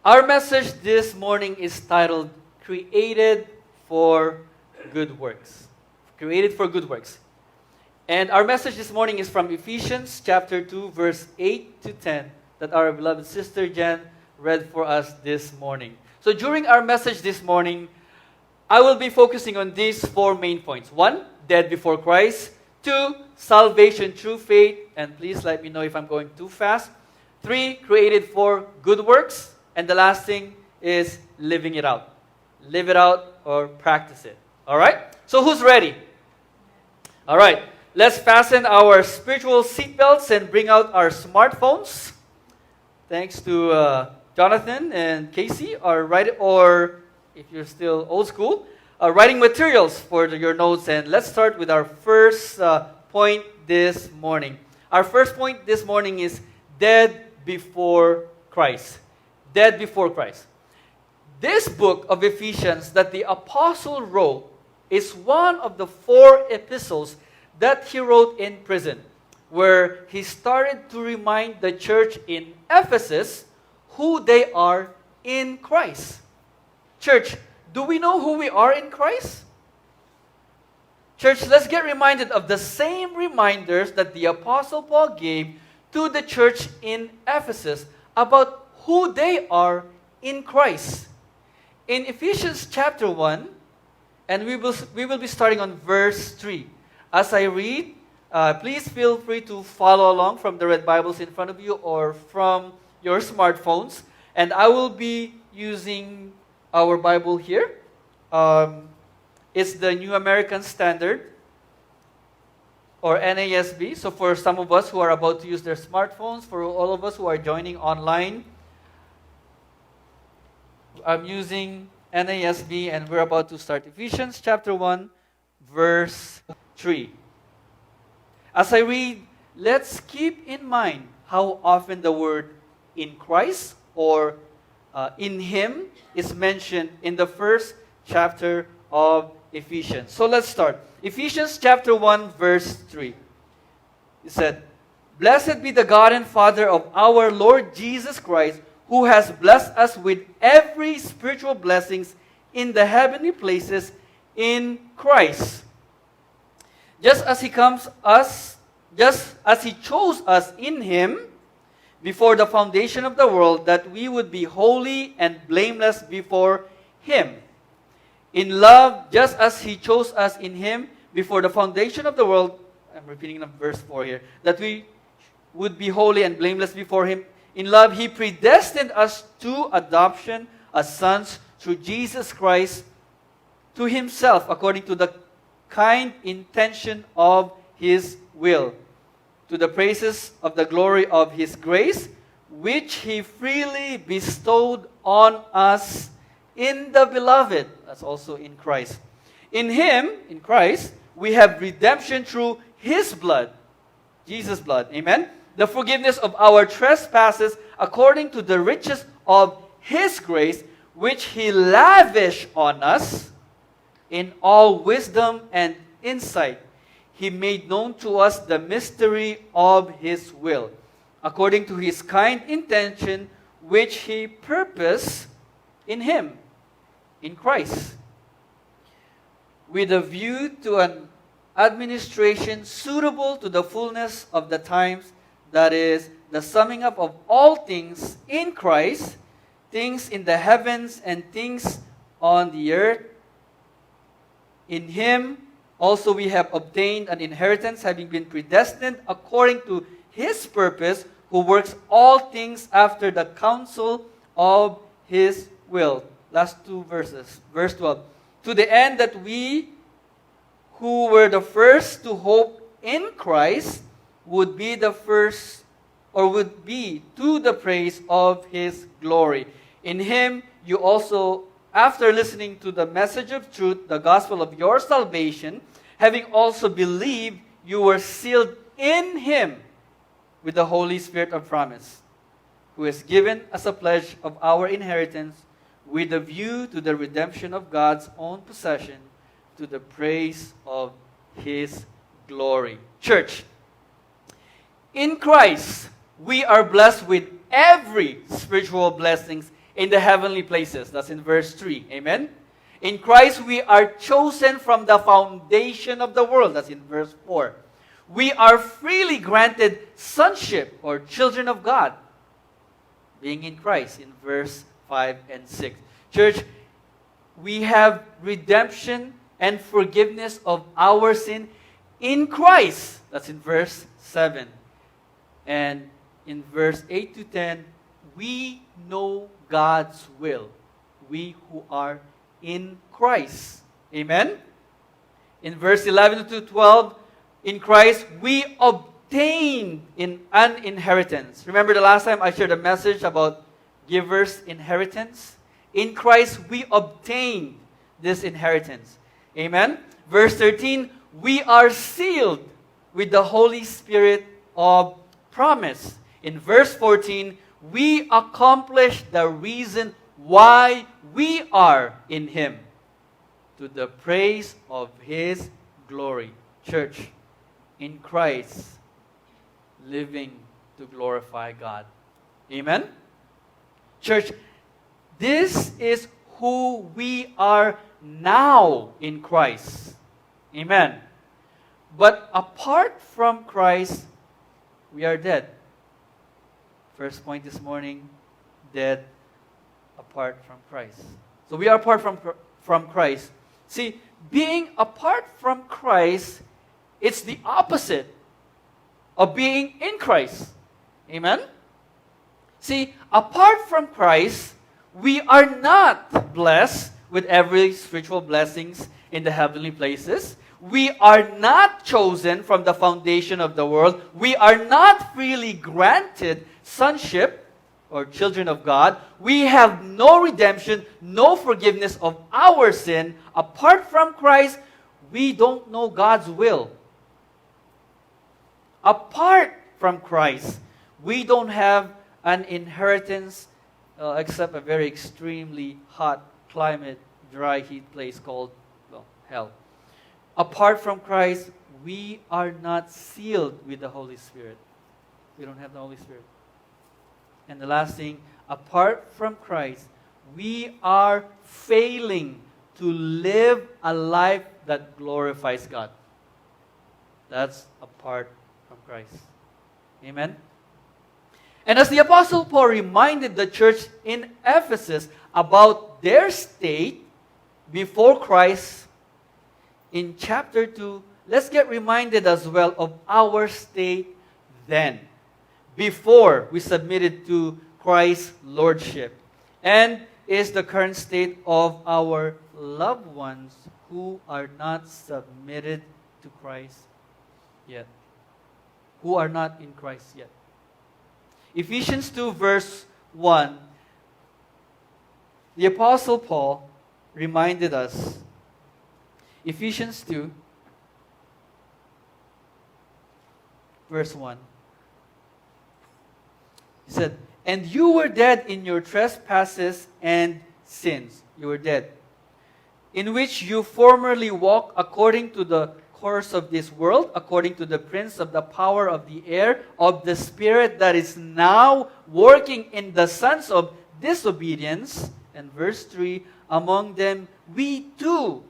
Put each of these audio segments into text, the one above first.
Our message this morning is titled, Created for Good Works. Created for Good Works. And our message this morning is from Ephesians chapter 2, verse 8 to 10, that our beloved sister Jen read for us this morning. So during our message this morning, I will be focusing on these four main points. 1, dead before Christ. 2, salvation through faith. And please let me know if I'm going too fast. 3, created for good works. And the last thing is living it out. Live it out or practice it. All right? So who's ready? All right. Let's fasten our spiritual seatbelts and bring out our smartphones. Thanks to Jonathan and Casey, or if you're still old school, writing materials for your notes. And let's start with our first point this morning. Our first point this morning is dead before Christ. Dead before Christ. This book of Ephesians that the apostle wrote is one of the 4 epistles that he wrote in prison, where he started to remind the church in Ephesus who they are in Christ. Church, do we know who we are in Christ? Church, let's get reminded of the same reminders that the apostle Paul gave to the church in Ephesus about who they are in Christ. In Ephesians chapter 1, and we will be starting on verse 3. As I read, please feel free to follow along from the red Bibles in front of you or from your smartphones. And I will be using our Bible here. It's the New American Standard, or NASB. So for some of us who are about to use their smartphones, for all of us who are joining online, I'm using NASB, and we're about to start Ephesians chapter 1, verse 3. As I read, let's keep in mind how often the word in Christ or in Him is mentioned in the first chapter of Ephesians. So let's start. Ephesians chapter 1, verse 3. It said, "Blessed be the God and Father of our Lord Jesus Christ, who has blessed us with every spiritual blessings in the heavenly places in Christ. Just as He chose us in Him before the foundation of the world, that we would be holy and blameless before Him. In love, just as He chose us in Him before the foundation of the world," I'm repeating verse 4 here, "that we would be holy and blameless before Him. In love, He predestined us to adoption as sons through Jesus Christ to Himself, according to the kind intention of His will, to the praises of the glory of His grace, which He freely bestowed on us in the Beloved." That's also in Christ. "In Him," in Christ, "we have redemption through His blood," Jesus' blood, amen, "the forgiveness of our trespasses according to the riches of His grace, which He lavished on us in all wisdom and insight. He made known to us the mystery of His will, according to His kind intention, which He purposed in Him," in Christ, "with a view to an administration suitable to the fullness of the times, that is, the summing up of all things in Christ, things in the heavens and things on the earth. In Him also we have obtained an inheritance, having been predestined according to His purpose, who works all things after the counsel of His will." Last 2 verses. Verse 12. "To the end that we who were the first to hope in Christ would be the first, or would be to the praise of His glory. In Him you also, after listening to the message of truth, the gospel of your salvation, having also believed, you were sealed in Him with the Holy Spirit of promise, who is given as a pledge of our inheritance, with a view to the redemption of God's own possession, to the praise of His glory." Church, in Christ, we are blessed with every spiritual blessings in the heavenly places. That's in verse 3. Amen? In Christ we are chosen from the foundation of the world. That's in verse 4. We are freely granted sonship or children of God, being in Christ in verse 5 and 6. Church, we have redemption and forgiveness of our sin in Christ. That's in verse 7. And in verse 8 to 10, we know God's will. We who are in Christ. Amen? In verse 11 to 12, in Christ, we obtained an inheritance. Remember the last time I shared a message about givers' inheritance? In Christ, we obtained this inheritance. Amen? Verse 13, we are sealed with the Holy Spirit of promise. In verse 14, we accomplish the reason why we are in Him, to the praise of His glory. Church, in Christ, living to glorify God. Amen? Church, this is who we are now in Christ. Amen. But apart from Christ, we are dead. First point this morning, dead apart from Christ. So we are apart from Christ. See, being apart from Christ, it's the opposite of being in Christ. Amen? See, apart from Christ, we are not blessed with every spiritual blessings in the heavenly places. We are not chosen from the foundation of the world. We are not freely granted sonship or children of God. We have no redemption, no forgiveness of our sin. Apart from Christ, we don't know God's will. Apart from Christ, we don't have an inheritance except a very extremely hot climate, dry heat place called, hell. Apart from Christ, we are not sealed with the Holy Spirit. We don't have the Holy Spirit. And the last thing, apart from Christ, we are failing to live a life that glorifies God. That's apart from Christ. Amen? And as the Apostle Paul reminded the church in Ephesus about their state before Christ, in chapter 2, let's get reminded as well of our state then, before we submitted to Christ's lordship, and is the current state of our loved ones who are not submitted to Christ yet, who are not in Christ yet. Ephesians 2 verse 1, the Apostle Paul reminded us, Ephesians 2 verse 1, he said, and you were dead in your trespasses and sins. You were dead, in which you formerly walked according to the course of this world, according to the prince of the power of the air, of the spirit that is now working in the sons of disobedience. And verse 3, among them we too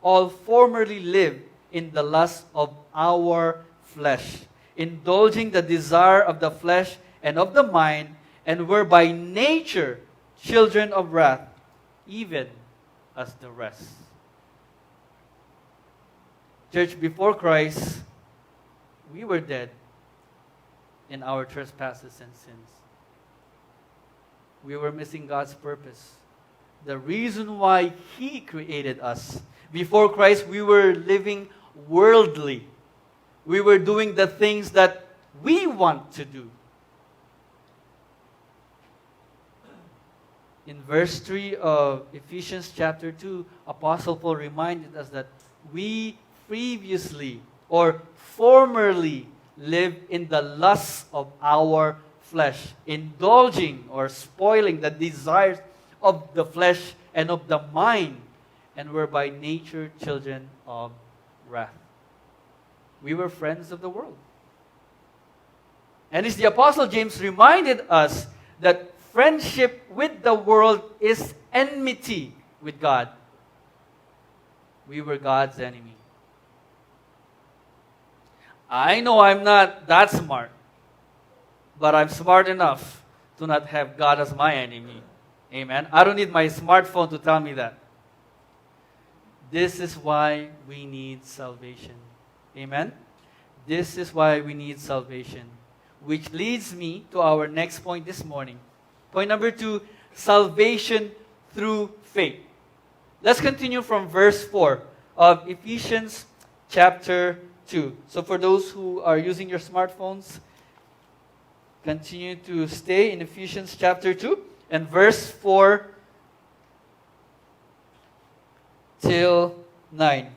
all formerly lived in the lust of our flesh, indulging the desire of the flesh and of the mind, and were by nature children of wrath, even as the rest. Church, before Christ, we were dead in our trespasses and sins. We were missing God's purpose. The reason why He created us. Before Christ, we were living worldly. We were doing the things that we want to do. In verse 3 of Ephesians chapter 2, Apostle Paul reminded us that we previously or formerly lived in the lusts of our flesh, indulging or spoiling the desires of the flesh and of the mind, and were by nature children of wrath. We were friends of the world. And as the Apostle James reminded us that friendship with the world is enmity with God. We were God's enemy. I know I'm not that smart, but I'm smart enough to not have God as my enemy. Amen. I don't need my smartphone to tell me that. This is why we need salvation. Amen. This is why we need salvation. Which leads me to our next point this morning. Point number 2, salvation through faith. Let's continue from verse 4 of Ephesians chapter 2. So for those who are using your smartphones, continue to stay in Ephesians chapter 2 and verse 4 till 9.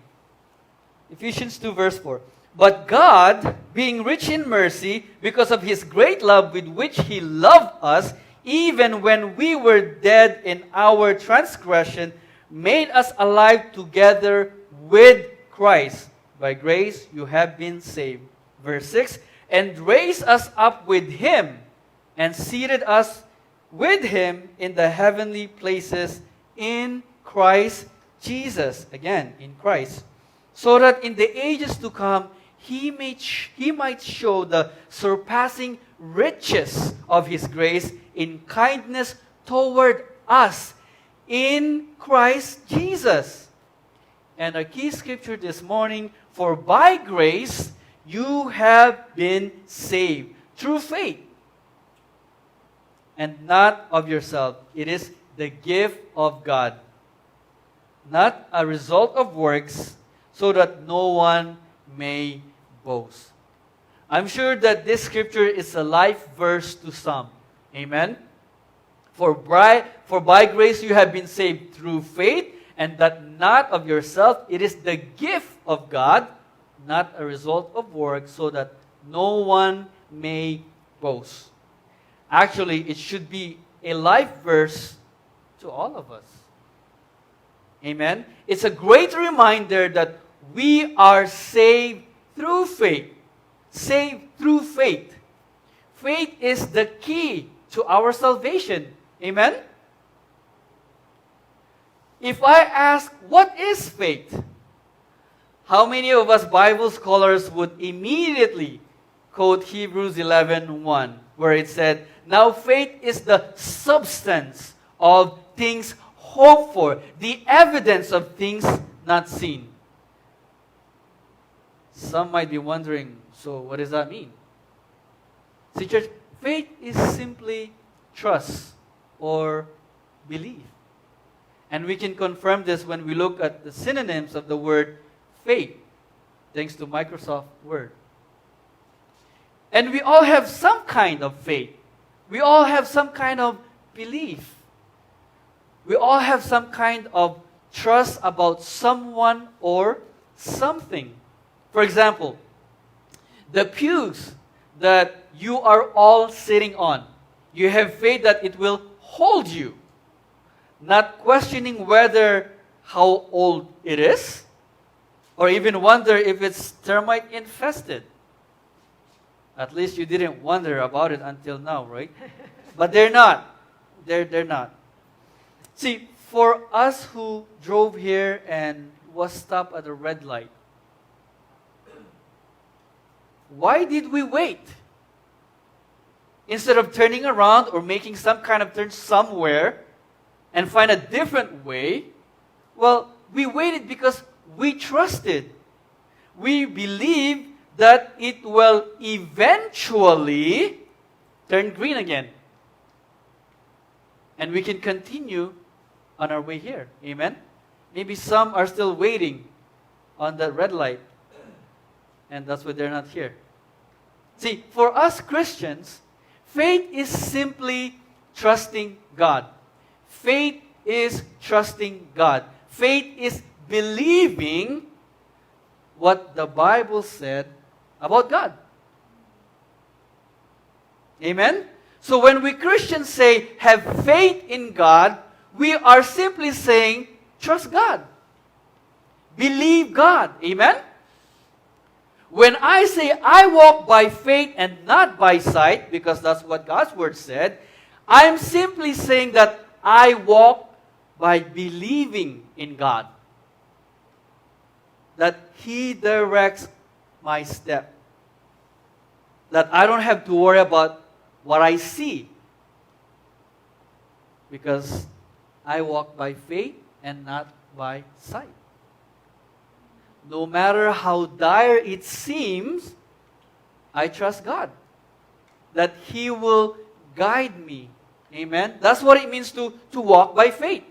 Ephesians 2 verse 4. But God, being rich in mercy, because of His great love with which He loved us, even when we were dead in our transgression, made us alive together with Christ. By grace you have been saved. Verse 6. And raised us up with Him, and seated us with Him in the heavenly places in Christ Jesus. Again, in Christ. So that in the ages to come, He might show the surpassing riches of His grace in kindness toward us in Christ Jesus. And our key scripture this morning, for by grace you have been saved through faith, and not of yourself. It is the gift of God, not a result of works, so that no one may boast. I'm sure that this scripture is a life verse to some. Amen? For by grace you have been saved through faith, and that not of yourself. It is the gift of God, not a result of work, so that no one may boast. Actually, it should be a life verse to all of us. Amen? It's a great reminder that we are saved through faith. Saved through faith. Faith is the key to our salvation. Amen? If I ask, what is faith? How many of us Bible scholars would immediately quote Hebrews 11:1, where it said, now faith is the substance of things hoped for, the evidence of things not seen. Some might be wondering, so what does that mean? See, church, faith is simply trust or belief. And we can confirm this when we look at the synonyms of the word faith, thanks to Microsoft Word. And we all have some kind of faith. We all have some kind of belief. We all have some kind of trust about someone or something. For example, the pews that you are all sitting on, you have faith that it will hold you, not questioning whether how old it is, or even wonder if it's termite infested. At least you didn't wonder about it until now, right? But they're not. They're not. See, for us who drove here and was stopped at a red light, why did we wait? Instead of turning around or making some kind of turn somewhere and find a different way, well, we waited because we trusted. We believed that it will eventually turn green again. And we can continue on our way here. Amen? Maybe some are still waiting on that red light. And that's why they're not here. See, for us Christians, faith is simply trusting God. Faith is trusting God. Faith is believing what the Bible said about God. Amen? So when we Christians say, have faith in God, we are simply saying, trust God. Believe God. Amen? When I say I walk by faith and not by sight, because that's what God's Word said, I'm simply saying that I walk by believing in God. That He directs my step. That I don't have to worry about what I see. Because I walk by faith and not by sight. No matter how dire it seems, I trust God. That He will guide me. Amen? That's what it means to walk by faith.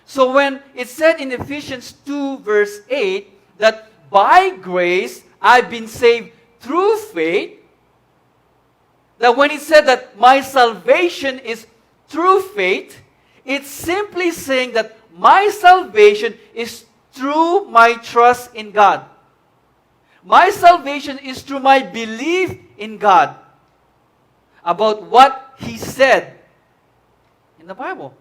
So when it said in Ephesians 2 verse 8 that by grace I've been saved through faith, that when it said that my salvation is through faith, it's simply saying that my salvation is through my trust in God. My salvation is through my belief in God about what He said in the Bible.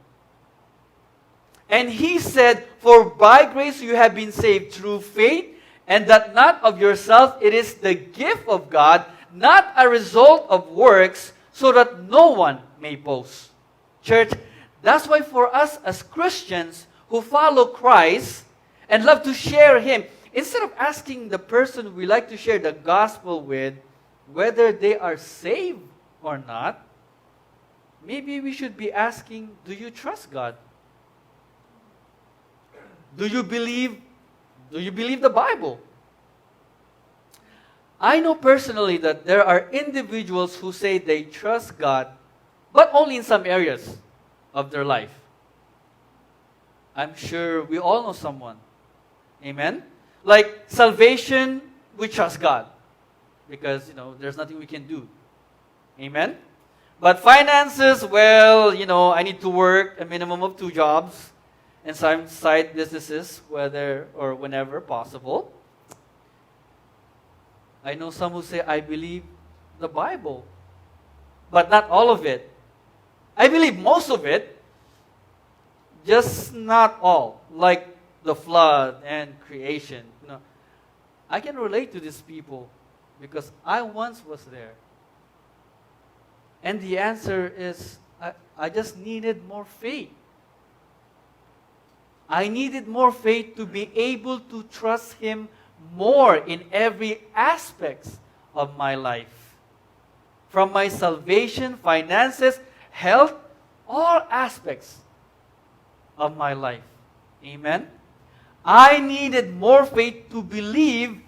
And He said, for by grace you have been saved through faith, and that not of yourself, it is the gift of God, not a result of works, so that no one may boast. Church, that's why for us as Christians who follow Christ and love to share Him, instead of asking the person we like to share the gospel with whether they are saved or not, maybe we should be asking, do you trust God? Do you believe the Bible? I know personally that there are individuals who say they trust God, but only in some areas of their life. I'm sure we all know someone. Amen? Like salvation, we trust God. Because, there's nothing we can do. Amen? But finances, well, I need to work a minimum of 2 jobs and some side businesses, whether or whenever possible. I know some who say, I believe the Bible, but not all of it. I believe most of it, just not all, like the flood and creation. I can relate to these people because I once was there. And the answer is, I just needed more faith. I needed more faith to be able to trust Him more in every aspect of my life. From my salvation, finances, health, all aspects of my life. Amen? I needed more faith to believe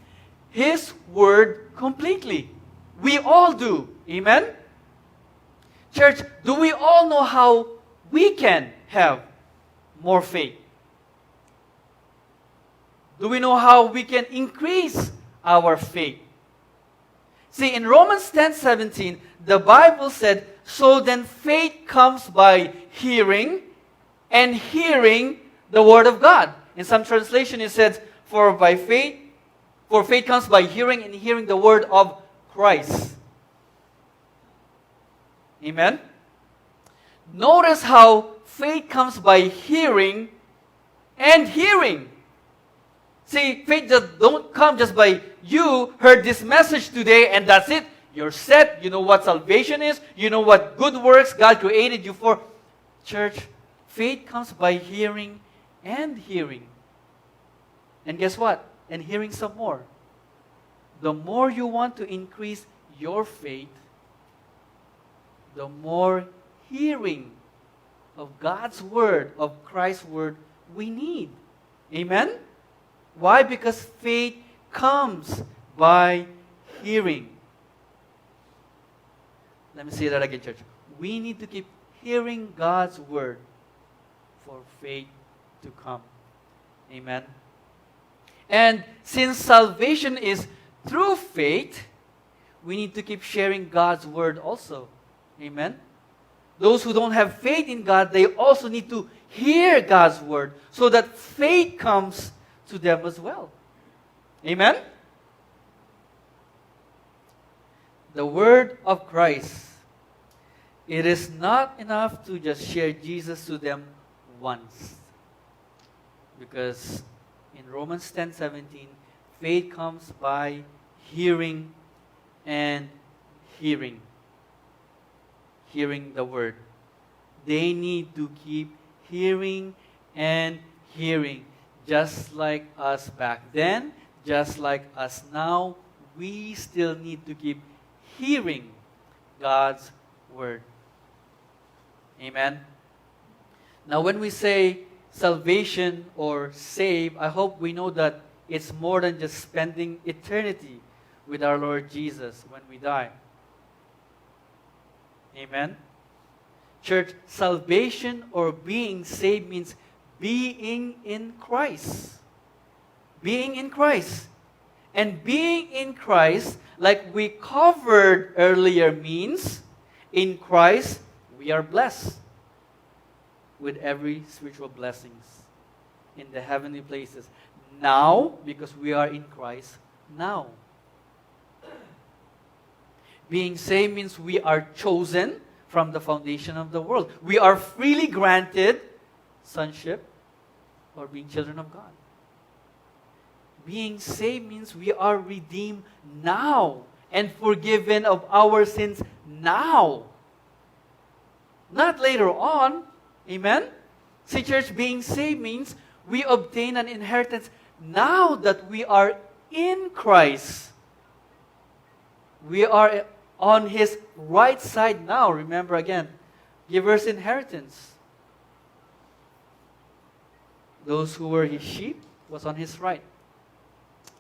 His Word completely. We all do. Amen? Church, do we all know how we can have more faith? Do we know how we can increase our faith? See, in Romans 10:17, the Bible said, so then faith comes by hearing, and hearing the Word of God. In some translation it says, for faith comes by hearing, and hearing the Word of Christ. Amen? Notice how faith comes by hearing and hearing. See, faith just don't come just by you heard this message today and that's it. You're set. You know what salvation is. You know what good works God created you for. Church, faith comes by hearing and hearing. And guess what? And hearing some more. The more you want to increase your faith, the more hearing of God's Word, of Christ's Word, we need. Amen? Why? Because faith comes by hearing. Let me say that again, church. We need to keep hearing God's Word for faith to come. Amen? And since salvation is through faith, we need to keep sharing God's Word also. Amen? Those who don't have faith in God, they also need to hear God's Word so that faith comes to them as well. Amen? The Word of Christ. It is not enough to just share Jesus to them once. Because in Romans 10:17, faith comes by hearing and hearing. hearing the word. They need to keep hearing and hearing. Just like us back then, just like us now, we still need to keep hearing God's word. Amen? Now, when we say salvation or save, I hope we know that it's more than just spending eternity with our Lord Jesus when we die. Amen? Church, salvation or being saved means being in Christ. Being in Christ. And being in Christ, like we covered earlier, means in Christ we are blessed with every spiritual blessings in the heavenly places. Now, because we are in Christ now. Being saved means we are chosen from the foundation of the world. We are freely granted sonship or being children of God. Being saved means we are redeemed now and forgiven of our sins now. Not later on. Amen? See, church, being saved means we obtain an inheritance now that we are in Christ. We are on His right side now. Remember again, giver's inheritance. Those who were His sheep was on His right.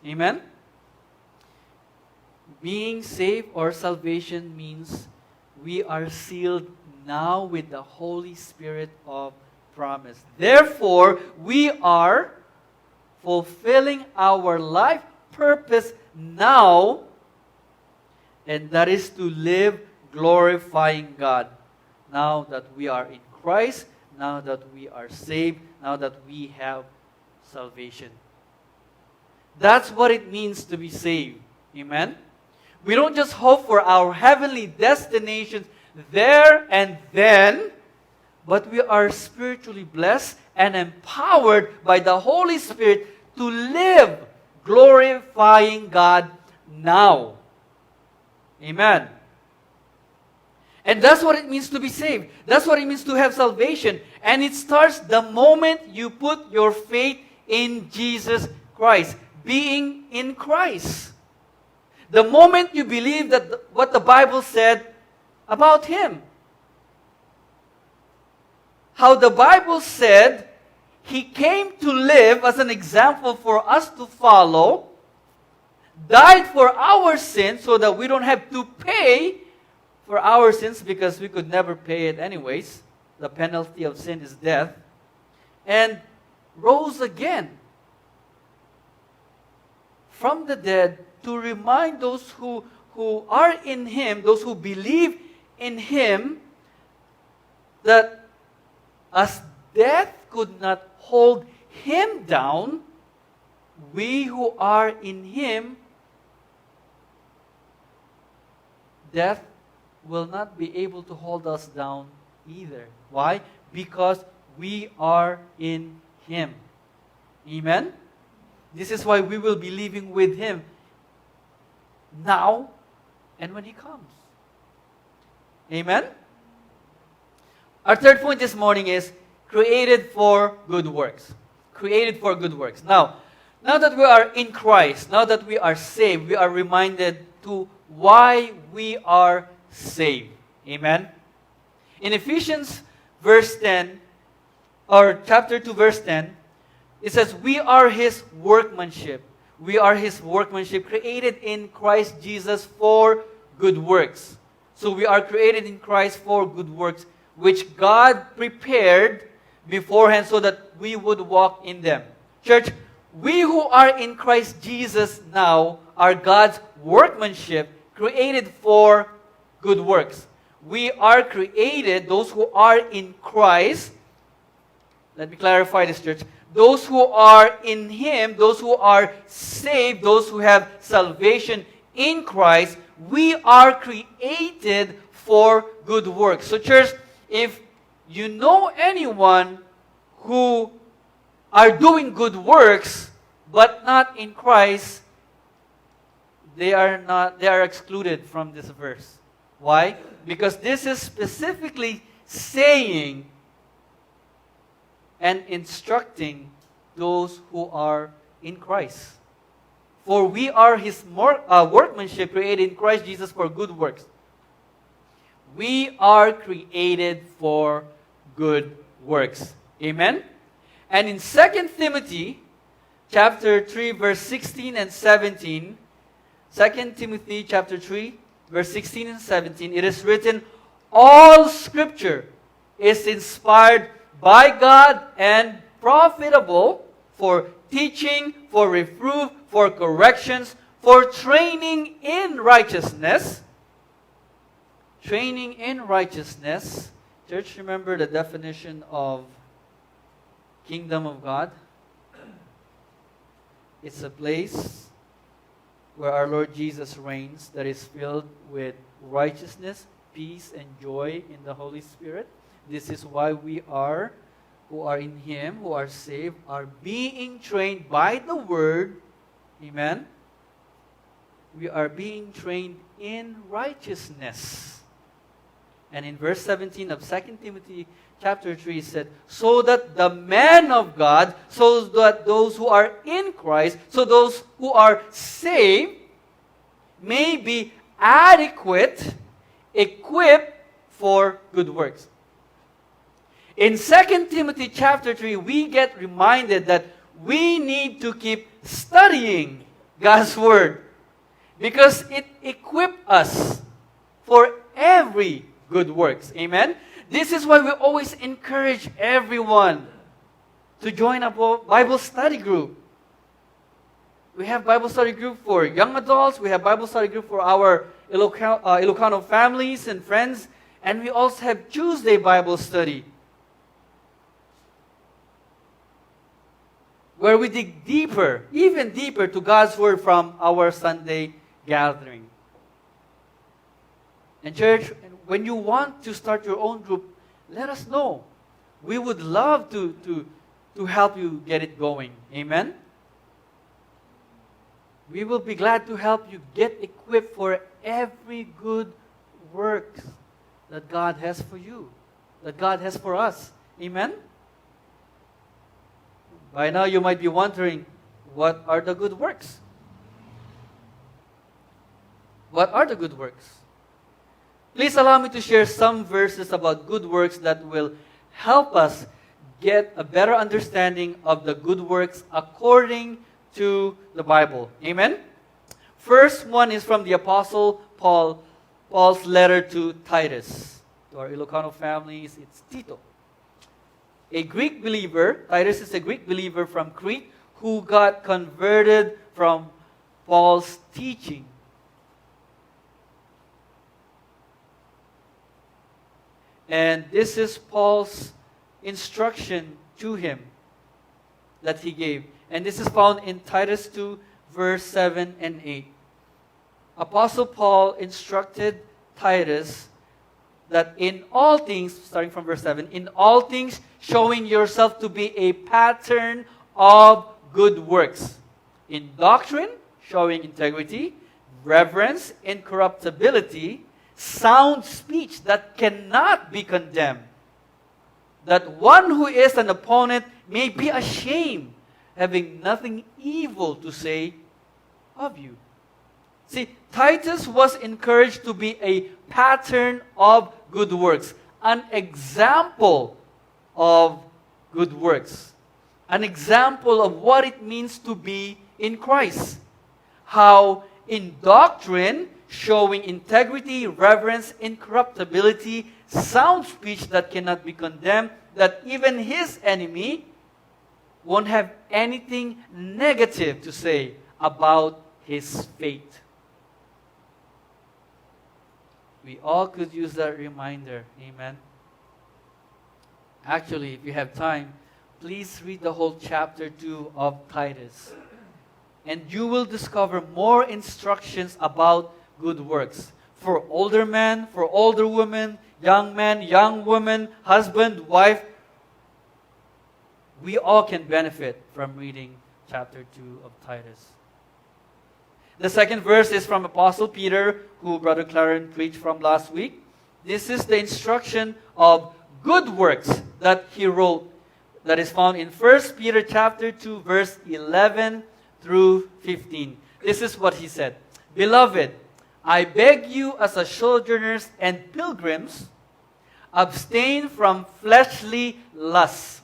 Amen? Being saved or salvation means we are sealed now with the Holy Spirit of promise. Therefore, we are fulfilling our life purpose now, and that is to live glorifying God. Now that we are in Christ, now that we are saved, now that we have salvation. That's what it means to be saved. Amen? We don't just hope for our heavenly destinations there and then, but we are spiritually blessed and empowered by the Holy Spirit to live glorifying God now. Amen. And that's what it means to be saved. That's what it means to have salvation. And it starts the moment you put your faith in Jesus Christ. Being in Christ. The moment you believe that what the Bible said about Him. How the Bible said He came to live as an example for us to follow, died for our sins so that we don't have to pay for our sins because we could never pay it anyways. The penalty of sin is death. And rose again from the dead to remind those who are in Him, those who believe in Him, that as death could not hold Him down, we who are in Him, death will not be able to hold us down either. Why? Because we are in Him. Amen? This is why we will be living with Him now and when He comes. Amen? Our third point this morning is created for good works. Created for good works. Now that we are in Christ, now that we are saved, we are reminded to why we are saved. Amen? In Ephesians verse 10, or chapter 2 verse 10, it says, we are His workmanship. We are His workmanship created in Christ Jesus for good works. So we are created in Christ for good works, which God prepared beforehand so that we would walk in them. Church, we who are in Christ Jesus now are God's workmanship created for good works. We are created, those who are in Christ. Let me clarify this, church. Those who are in Him, those who are saved, those who have salvation in Christ, we are created for good works. So church, if you know anyone who are doing good works but not in Christ, they are excluded from this verse. Why? Because this is specifically saying and instructing those who are in Christ. For we are His workmanship created in Christ Jesus for good works. We are created for good works. Amen? And in 2 Timothy chapter 3 verse 16 and 17, 2 Timothy chapter 3 verse 16 and 17, it is written, all Scripture is inspired by God and profitable for teaching, for reproof, for corrections, for training in righteousness. Training in righteousness. Church, remember the definition of kingdom of God? It's a place where our Lord Jesus reigns that is filled with righteousness, peace, and joy in the Holy Spirit. This is why we are, who are in Him, who are saved, are being trained by the Word. Amen? We are being trained in righteousness. And in verse 17 of 2 Timothy chapter 3 said, so that the man of God, so that those who are in Christ, so those who are saved, may be adequate, equipped for good works. In 2 Timothy chapter 3, we get reminded that we need to keep studying God's Word because it equips us for every good works. Amen? This is why we always encourage everyone to join a Bible study group. We have Bible study group for young adults. We have Bible study group for our Ilocano families and friends. And we also have Tuesday Bible study, where we dig deeper, even deeper to God's Word from our Sunday gathering. And church, when you want to start your own group, let us know. We would love to help you get it going. Amen? We will be glad to help you get equipped for every good work that God has for you, that God has for us. Amen? By now you might be wondering, what are the good works? What are the good works? Please allow me to share some verses about good works that will help us get a better understanding of the good works according to the Bible. Amen? First one is from the Apostle Paul's letter to Titus. To our Ilocano families, it's Tito. A Greek believer, Titus is a Greek believer from Crete who got converted from Paul's teaching. And this is Paul's instruction to him that he gave. And this is found in Titus 2, verse 7 and 8. Apostle Paul instructed Titus that in all things, starting from verse 7, in all things showing yourself to be a pattern of good works. In doctrine, showing integrity, reverence, incorruptibility, sound speech that cannot be condemned, that one who is an opponent may be ashamed, having nothing evil to say of you. See, Titus was encouraged to be a pattern of good works, an example of good works, an example of what it means to be in Christ. How in doctrine, showing integrity, reverence, incorruptibility, sound speech that cannot be condemned, that even his enemy won't have anything negative to say about his faith. We all could use that reminder. Amen. Actually, if you have time, please read the whole chapter 2 of Titus. And you will discover more instructions about good works. For older men, for older women, young men, young women, husband, wife, we all can benefit from reading chapter 2 of Titus. The second verse is from Apostle Peter, who Brother Claren preached from last week. This is the instruction of good works that he wrote, that is found in 1 Peter chapter 2, verse 11 through 15. This is what he said. Beloved, I beg you as a sojourners and pilgrims, abstain from fleshly lusts,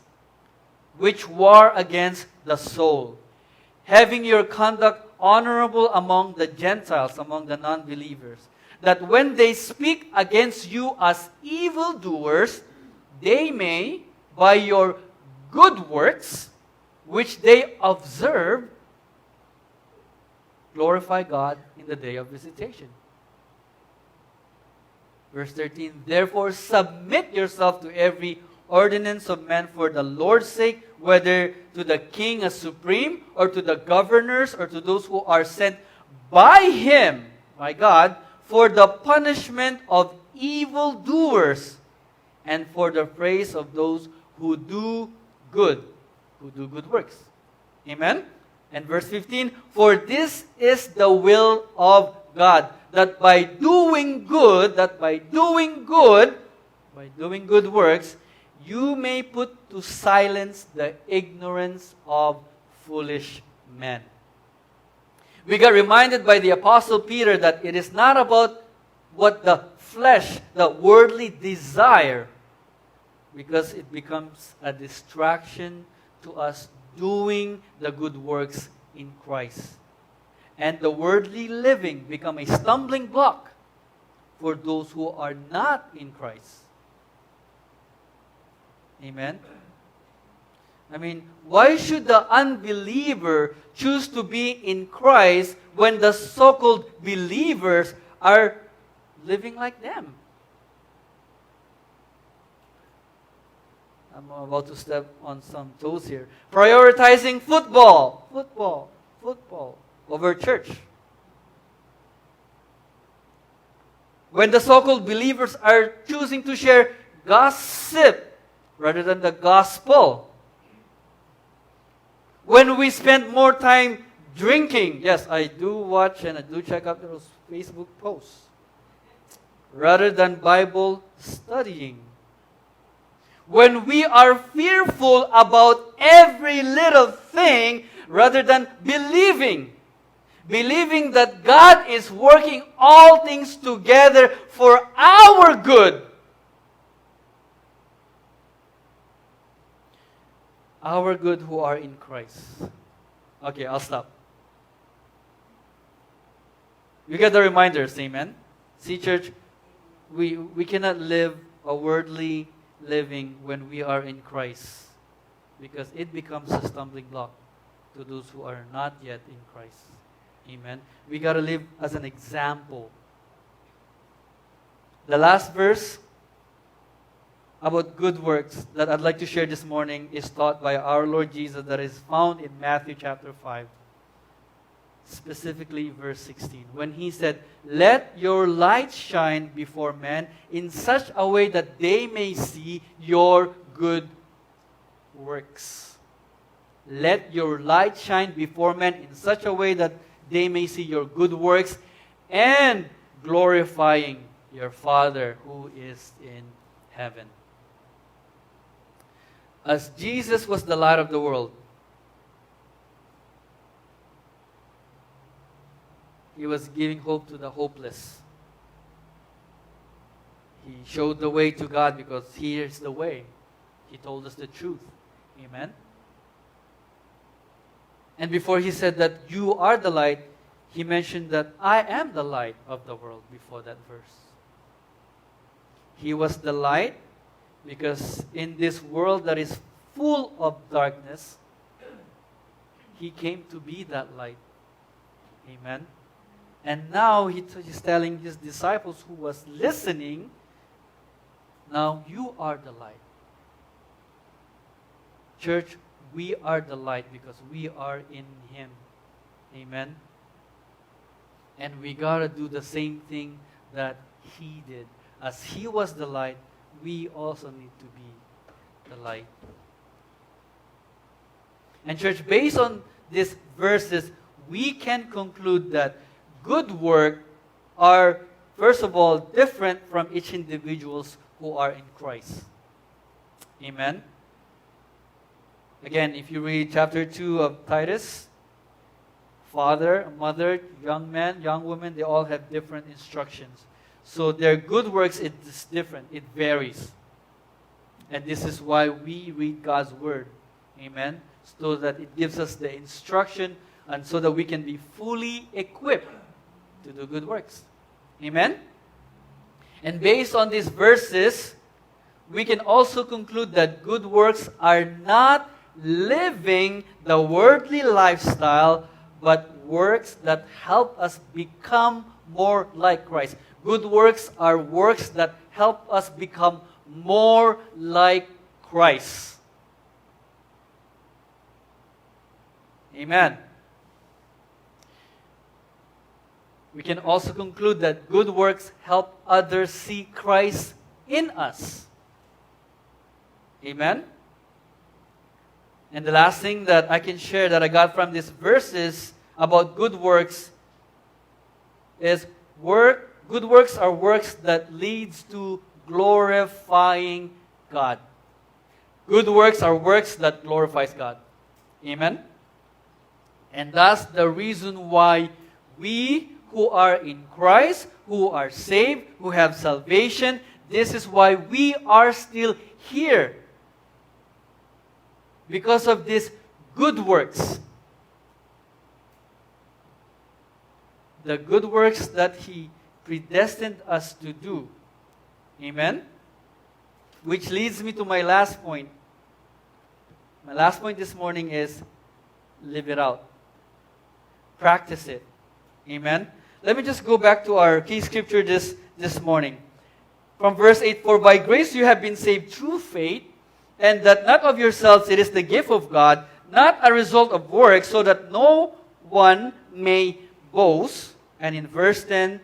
which war against the soul, having your conduct honorable among the Gentiles, among the non-believers, that when they speak against you as evildoers, they may, by your good works, which they observe, glorify God in the day of visitation. Verse 13, therefore submit yourself to every ordinance of man for the Lord's sake, whether to the king as supreme, or to the governors, or to those who are sent by him, by God, for the punishment of evildoers, and for the praise of those who do good works. Amen? And verse 15, for this is the will of God, that by doing good works, you may put to silence the ignorance of foolish men. We got reminded by the Apostle Peter that it is not about what the flesh, the worldly desire, because it becomes a distraction to us doing the good works in Christ. And the worldly living become a stumbling block for those who are not in Christ. Amen? I mean, why should the unbeliever choose to be in Christ when the so-called believers are living like them? I'm about to step on some toes here. Prioritizing football over church. When the so-called believers are choosing to share gossip rather than the gospel. When we spend more time drinking, yes, I do watch and I do check out those Facebook posts, rather than Bible studying. When we are fearful about every little thing rather than believing that God is working all things together for our good. Our good who are in Christ. Okay, I'll stop. You get the reminders, amen? See, church, we cannot live a worldly living when we are in Christ, because it becomes a stumbling block to those who are not yet in Christ. Amen? We got to live as an example. The last verse about good works that I'd like to share this morning is taught by our Lord Jesus, that is found in Matthew chapter 5. Specifically verse 16. When he said, let your light shine before men in such a way that they may see your good works. Let your light shine before men in such a way that they may see your good works, and glorifying your Father who is in heaven. As Jesus was the light of the world, he was giving hope to the hopeless. He showed the way to God because he is the way. He told us the truth. Amen? And before he said that you are the light, he mentioned that I am the light of the world before that verse. He was the light because in this world that is full of darkness, he came to be that light. Amen? And now he's telling his disciples who was listening, now you are the light. Church, we are the light because we are in him. Amen? And we got to do the same thing that he did. As he was the light, we also need to be the light. And church, based on these verses, we can conclude that good work are, first of all, different from each individuals who are in Christ. Amen? Again, if you read chapter 2 of Titus, father, mother, young man, young woman, they all have different instructions. So their good works is different. It varies. And this is why we read God's Word. Amen? So that it gives us the instruction and so that we can be fully equipped to do good works. Amen? And based on these verses, we can also conclude that good works are not living the worldly lifestyle, but works that help us become more like Christ. Good works are works that help us become more like Christ. Amen. We can also conclude that good works help others see Christ in us. Amen. And the last thing that I can share that I got from these verses about good works is good works are works that leads to glorifying God. Good works are works that glorifies God. Amen. And that's the reason why we who are in Christ, who are saved, who have salvation, this is why we are still here. Because of these good works. The good works that He predestined us to do. Amen? Which leads me to my last point. My last point this morning is live it out. Practice it. Amen? Let me just go back to our key scripture this morning. From verse 8, "For by grace you have been saved through faith, and that not of yourselves, it is the gift of God, not a result of works, so that no one may boast." And in verse 10,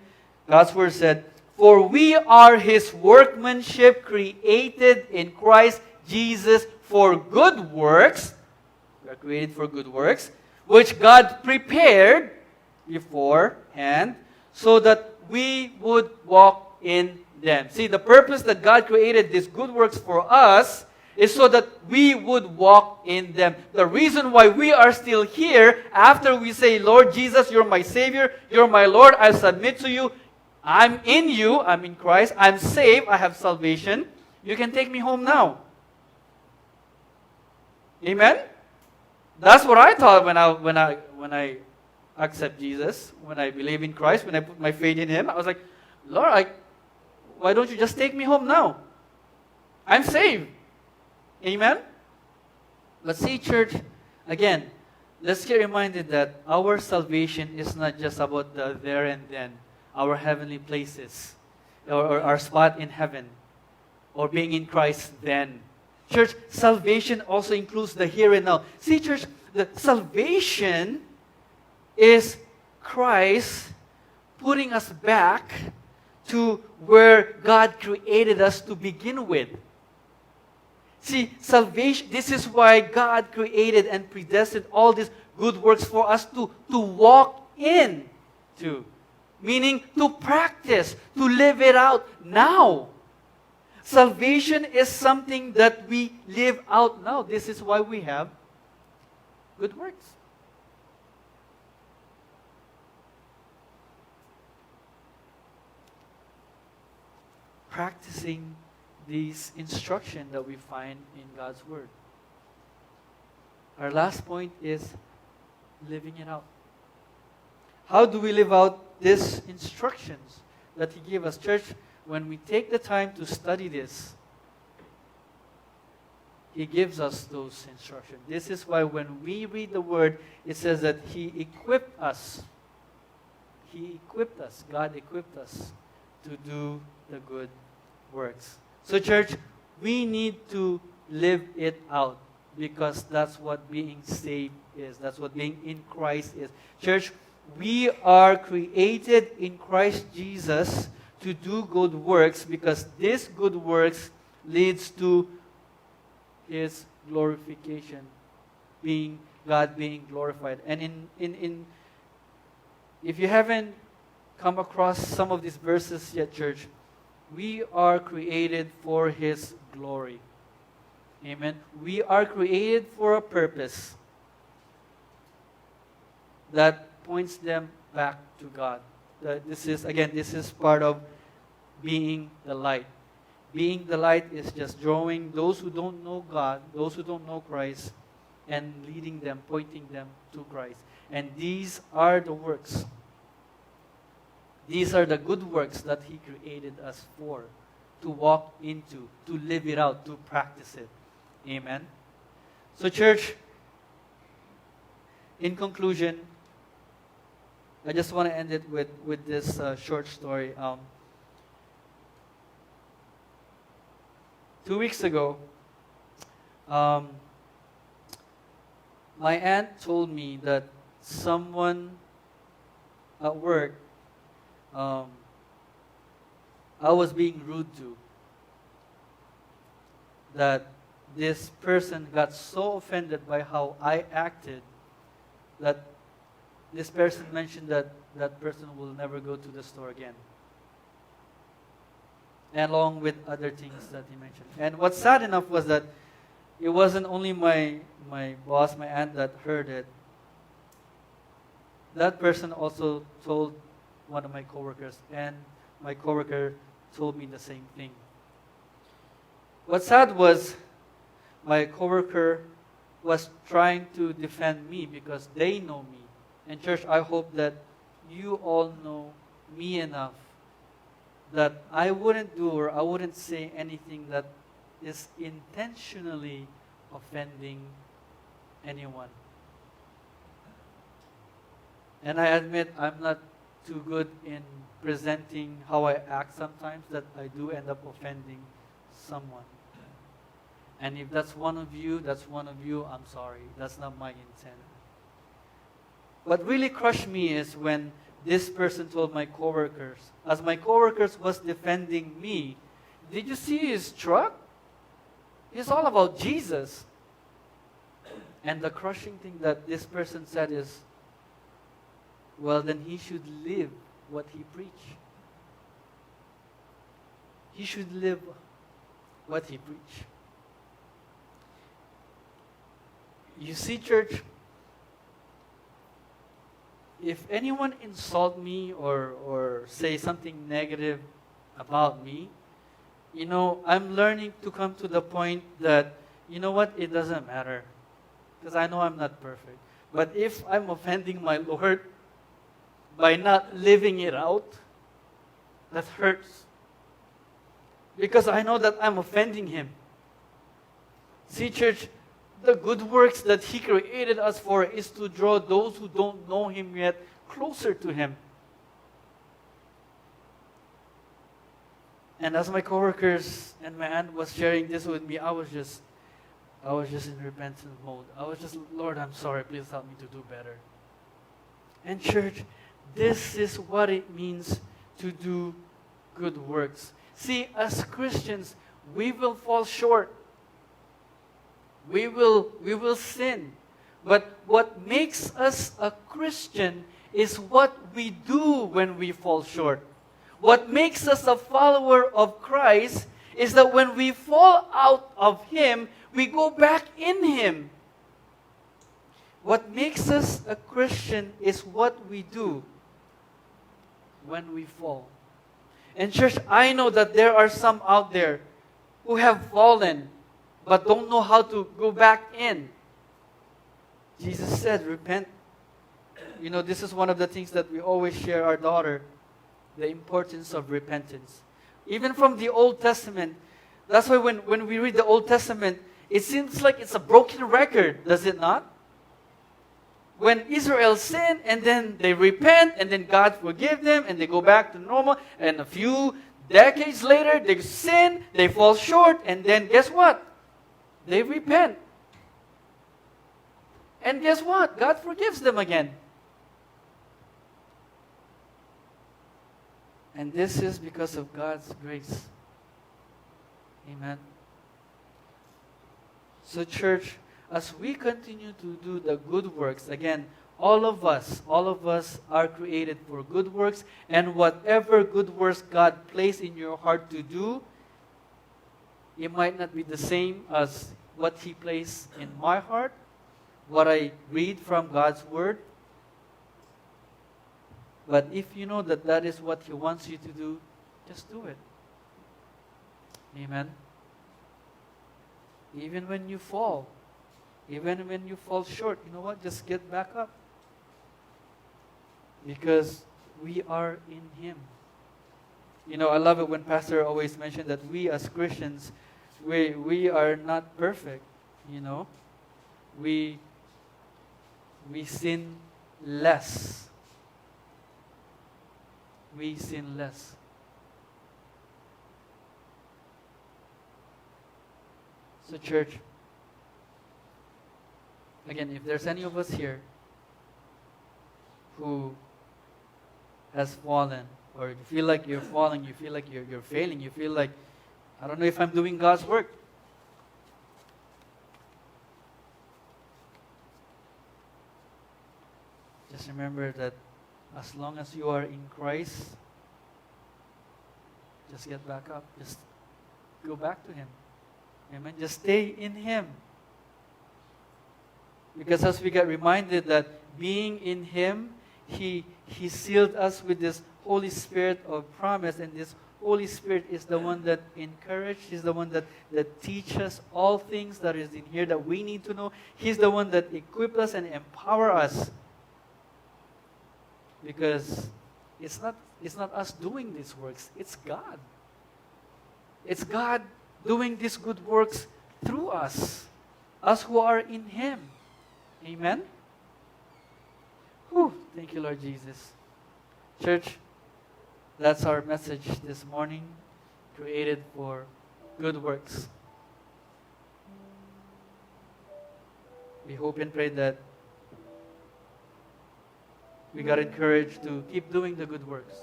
God's word said, "For we are His workmanship, created in Christ Jesus for good works." We are created for good works, "which God prepared beforehand, so that we would walk in them." See, the purpose that God created these good works for us is so that we would walk in them. The reason why we are still here after we say, "Lord Jesus, you're my Savior, you're my Lord, I submit to you, I'm in you, I'm in Christ, I'm saved, I have salvation, you can take me home now." Amen? That's what I thought when I accept Jesus, when I believe in Christ, when I put my faith in Him. I was like, "Lord, why don't you just take me home now? I'm saved." Amen? But see, church, again, let's get reminded that our salvation is not just about the there and then, our heavenly places, or our spot in heaven, or being in Christ then. Church, salvation also includes the here and now. See, church, the salvation is Christ putting us back to where God created us to begin with. See, salvation, this is why God created and predestined all these good works for us to walk into. Meaning to practice, to live it out now. Salvation is something that we live out now. This is why we have good works. Practicing these instructions that we find in God's Word. Our last point is living it out. How do we live out these instructions that He gave us? Church, when we take the time to study this, He gives us those instructions. This is why when we read the Word, it says that He equipped us. He equipped us. God equipped us to do the good works. So church, we need to live it out because that's what being saved is. That's what being in Christ is. Church, we are created in Christ Jesus to do good works because this good works leads to His glorification, God being glorified. And in If you haven't come across some of these verses yet, church, we are created for His glory. Amen. We are created for a purpose that points them back to God. This is part of being the light. Being the light is just drawing those who don't know God, those who don't know Christ, and leading them, pointing them to Christ. And these are the works. These are the good works that He created us for, to walk into, to live it out, to practice it. Amen. So church, in conclusion, I just want to end it with this short story. 2 weeks ago, my aunt told me that someone at work, I was being rude to. That this person got so offended by how I acted that this person mentioned that that person will never go to the store again. And along with other things that he mentioned. And what's sad enough was that it wasn't only my boss, my aunt, that heard it. That person also told one of my coworkers, and my coworker told me the same thing. What's sad was my coworker was trying to defend me because they know me. And church, I hope that you all know me enough that I wouldn't do or I wouldn't say anything that is intentionally offending anyone. And I admit I'm not too good in presenting how I act sometimes, that I do end up offending someone. And if that's one of you, I'm sorry. That's not my intent. What really crushed me is when this person told my coworkers, as my coworkers was defending me, did you see his truck? It's all about Jesus. And the crushing thing that this person said is, well, then he should live what he preached. He should live what he preached. You see, church, if anyone insult me or say something negative about me, I'm learning to come to the point that, it doesn't matter. Because I know I'm not perfect. But if I'm offending my Lord by not living it out, that hurts. Because I know that I'm offending Him. See, church, the good works that He created us for is to draw those who don't know Him yet closer to Him. And as my coworkers and my aunt was sharing this with me, I was just in repentant mode. I was just, Lord, I'm sorry. Please help me to do better. And church, this is what it means to do good works. See, as Christians, we will fall short. We will sin. But what makes us a Christian is what we do when we fall short. What makes us a follower of Christ is that when we fall out of Him, we go back in Him. What makes us a Christian is what we do when we fall. And church, I know that there are some out there who have fallen but don't know how to go back in. Jesus said, repent. This is one of the things that we always share our daughter, the importance of repentance. Even from the Old Testament, that's why when we read the Old Testament, it seems like it's a broken record, does it not? When Israel sinned, and then they repent, and then God forgive them, and they go back to normal, and a few decades later, they sin, they fall short, and then guess what? They repent. And guess what? God forgives them again. And this is because of God's grace. Amen. So church, as we continue to do the good works, again, all of us are created for good works, and whatever good works God placed in your heart to do, it might not be the same as what He placed in my heart, what I read from God's Word. But if you know that that is what He wants you to do, just do it. Amen. Even when you fall, even when you fall short, you know what? Just get back up. Because we are in Him. You know, I love it when Pastor always mentioned that we as Christians, we are not perfect. You know, we sin less. We sin less. So church, again, if there's any of us here who has fallen, or you feel like you're falling, you feel like you're failing, you feel like, I don't know if I'm doing God's work. Just remember that as long as you are in Christ, just get back up. Just go back to Him. Amen. Just stay in Him. Because as we get reminded that being in Him, He sealed us with this Holy Spirit of promise, and this Holy Spirit is the one that encourages, He's the one that teaches all things that is in here that we need to know. He's the one that equips us and empowers us. Because it's not us doing these works, it's God. It's God doing these good works through us who are in Him. Amen? Whew, thank you, Lord Jesus. Church, that's our message this morning, created for good works. We hope and pray that we got encouraged to keep doing the good works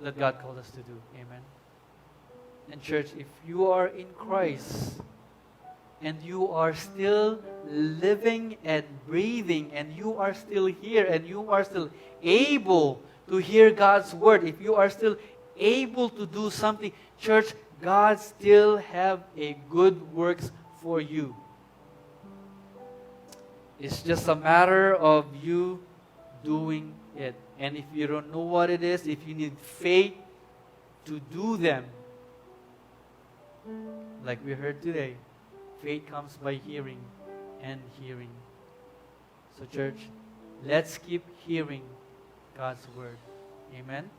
that God called us to do. Amen. And church, if you are in Christ and you are still living and breathing and you are still here and you are still able to hear God's word, if you are still able to do something, church, God still have a good works for you. It's just a matter of you doing it. And if you don't know what it is, if you need faith to do them, like we heard today, faith comes by hearing and hearing. So church, let's keep hearing God's word. Amen.